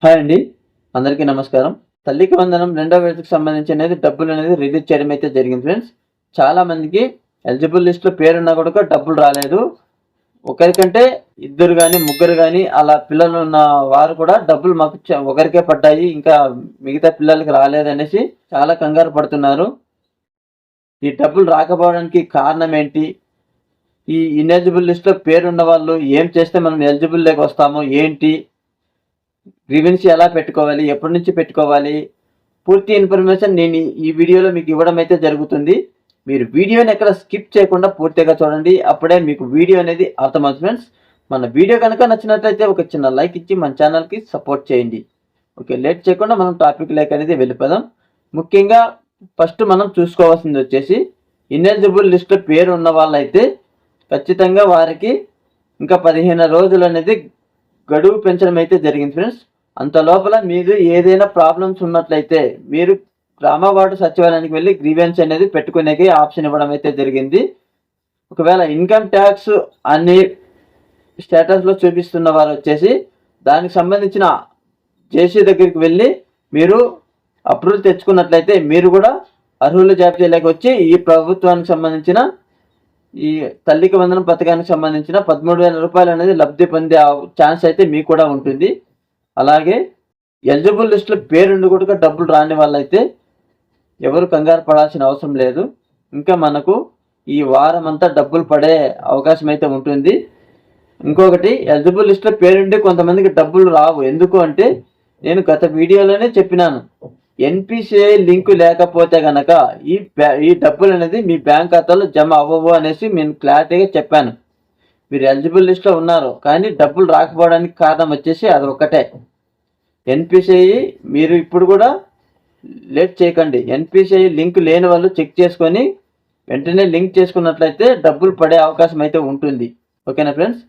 Hi అండి, అందరికీ నమస్కారం. తల్లికి వందనం రెండో విడతకు సంబంధించి డబ్బులు రిలీజ్ చేయడం అయితే జరిగింది ఫ్రెండ్స్. చాలా మందికి ఎలిజిబుల్ లిస్ట్లో పేరున్నా కూడా డబ్బులు రాలేదు. ఒకరికంటే ఇద్దరు కానీ ముగ్గురు కానీ అలా పిల్లలు ఉన్న వారు కూడా డబ్బులు మాకు ఒకరికే పడ్డాయి, ఇంకా మిగతా పిల్లలకి రాలేదనేసి చాలా కంగారు పడుతున్నారు. ఈ డబ్బులు రాకపోవడానికి కారణం ఏంటి, ఈ ఇన్ఎలిజిబుల్ లిస్ట్లో పేరున్న వాళ్ళు ఏం చేస్తే మనం ఎలిజిబుల్ లేక వస్తామో ఏంటి, గ్రీవెన్స్ ఎలా పెట్టుకోవాలి, ఎప్పటి నుంచి పెట్టుకోవాలి, పూర్తి ఇన్ఫర్మేషన్ నేను ఈ వీడియోలో మీకు ఇవ్వడం అయితే జరుగుతుంది. మీరు వీడియోని ఎక్కడ స్కిప్ చేయకుండా పూర్తిగా చూడండి, అప్పుడే మీకు వీడియో అనేది అర్థమవుతుంది ఫ్రెండ్స్. మన వీడియో కనుక నచ్చినట్లయితే ఒక చిన్న లైక్ ఇచ్చి మన ఛానల్కి సపోర్ట్ చేయండి. ఓకే, లేట్ చేయకుండా మనం టాపిక్ లైక్ అనేది వెళ్ళిపోదాం. ముఖ్యంగా ఫస్ట్ మనం చూసుకోవాల్సింది వచ్చేసి ఇన్ఎలిజిబుల్ లిస్ట్లో పేరు ఉన్న వాళ్ళైతే ఖచ్చితంగా వారికి ఇంకా 15 రోజులు అనేది గడువు పెంచడం అయితే జరిగింది ఫ్రెండ్స్. అంత లోపల మీరు ఏదైనా ప్రాబ్లమ్స్ ఉన్నట్లయితే మీరు గ్రామ వార్డు సచివాలయానికి వెళ్ళి గ్రీవెన్స్ అనేది పెట్టుకునే ఆప్షన్ ఇవ్వడం అయితే జరిగింది. ఒకవేళ ఇన్కమ్ ట్యాక్స్ అన్ని స్టేటస్లో చూపిస్తున్న వారు వచ్చేసి దానికి సంబంధించిన జేసీ దగ్గరికి వెళ్ళి మీరు అప్రూవల్ తెచ్చుకున్నట్లయితే మీరు కూడా అర్హుల జాబితాలోకి వచ్చి ఈ ప్రభుత్వానికి సంబంధించిన ఈ తల్లికి వందనం పథకానికి సంబంధించిన 13,000 రూపాయలు అనేది లబ్ధి పొందే ఛాన్స్ అయితే మీకు కూడా ఉంటుంది. అలాగే ఎలిజిబుల్ లిస్టులో పేరుండి కూడా డబ్బులు రాని వాళ్ళైతే ఎవరు కంగారు పడాల్సిన అవసరం లేదు. ఇంకా మనకు ఈ వారం అంతా డబ్బులు పడే అవకాశం అయితే ఉంటుంది. ఇంకొకటి, ఎలిజిబుల్ లిస్టులో పేరుండి కొంతమందికి డబ్బులు రావు. ఎందుకు అంటే నేను గత వీడియోలోనే చెప్పినాను, ఎన్పిసిఐ లింకు లేకపోతే గనక ఈ డబ్బులు అనేది మీ బ్యాంక్ ఖాతాలో జమ అవ్వవు అనేసి నేను క్లారిటీగా చెప్పాను. మీరు ఎలిజిబుల్ లిస్ట్లో ఉన్నారు కానీ డబ్బులు రాకపోవడానికి కారణం వచ్చేసి అది ఒక్కటే. ఎన్పిసిఐ మీరు ఇప్పుడు కూడా లేట్ చేయకండి. ఎన్పిసిఐ లింక్ లేని వాళ్ళు చెక్ చేసుకొని వెంటనే లింక్ చేసుకున్నట్లయితే డబ్బులు పడే అవకాశం అయితే ఉంటుంది. ఓకేనా ఫ్రెండ్స్?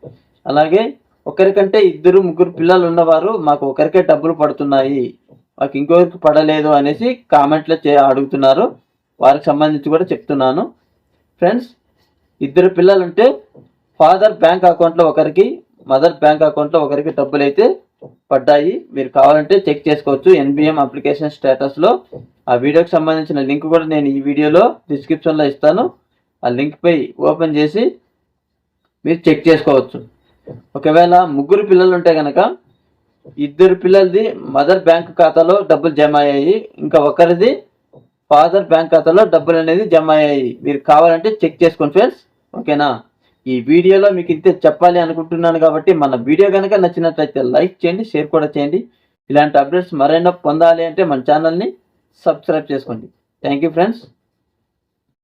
అలాగే ఒకరికంటే ఇద్దరు ముగ్గురు పిల్లలు ఉన్నవారు మాకు ఒకరికే డబ్బులు పడుతున్నాయి, మాకు ఇంకొకరికి పడలేదు అనేసి కామెంట్లో అడుగుతున్నారు. వారికి సంబంధించి కూడా చెప్తున్నాను ఫ్రెండ్స్. ఇద్దరు పిల్లలు ఉంటే ఫాదర్ బ్యాంక్ అకౌంట్లో ఒకరికి, మదర్ బ్యాంక్ అకౌంట్లో ఒకరికి డబ్బులు అయితే పడ్డాయి. మీరు కావాలంటే చెక్ చేసుకోవచ్చు ఎన్బిఎం అప్లికేషన్ స్టేటస్లో. ఆ వీడియోకి సంబంధించిన లింక్ కూడా నేను ఈ వీడియోలో డిస్క్రిప్షన్లో ఇస్తాను. ఆ లింక్పై ఓపెన్ చేసి మీరు చెక్ చేసుకోవచ్చు. ఒకవేళ ముగ్గురు పిల్లలు ఉంటే కనుక ఇద్దరు పిల్లలది మదర్ బ్యాంక్ ఖాతాలో డబ్బులు జమ అయ్యాయి, ఇంకా ఒకరిది ఫాదర్ బ్యాంక్ ఖాతాలో డబ్బులు అనేది జమ అయ్యాయి. మీరు కావాలంటే చెక్ చేసుకోండి ఫ్రెండ్స్. ఓకేనా? ఈ వీడియోలో మీకు ఇంతే చెప్పాలి అనుకుంటున్నాను కాబట్టి మన వీడియో కనుక నచ్చినట్లయితే లైక్ చేయండి, షేర్ కూడా చేయండి. ఇలాంటి అప్డేట్స్ మరెన్నో పొందాలి అంటే మన ఛానల్ని సబ్స్క్రైబ్ చేసుకోండి. Thank you friends.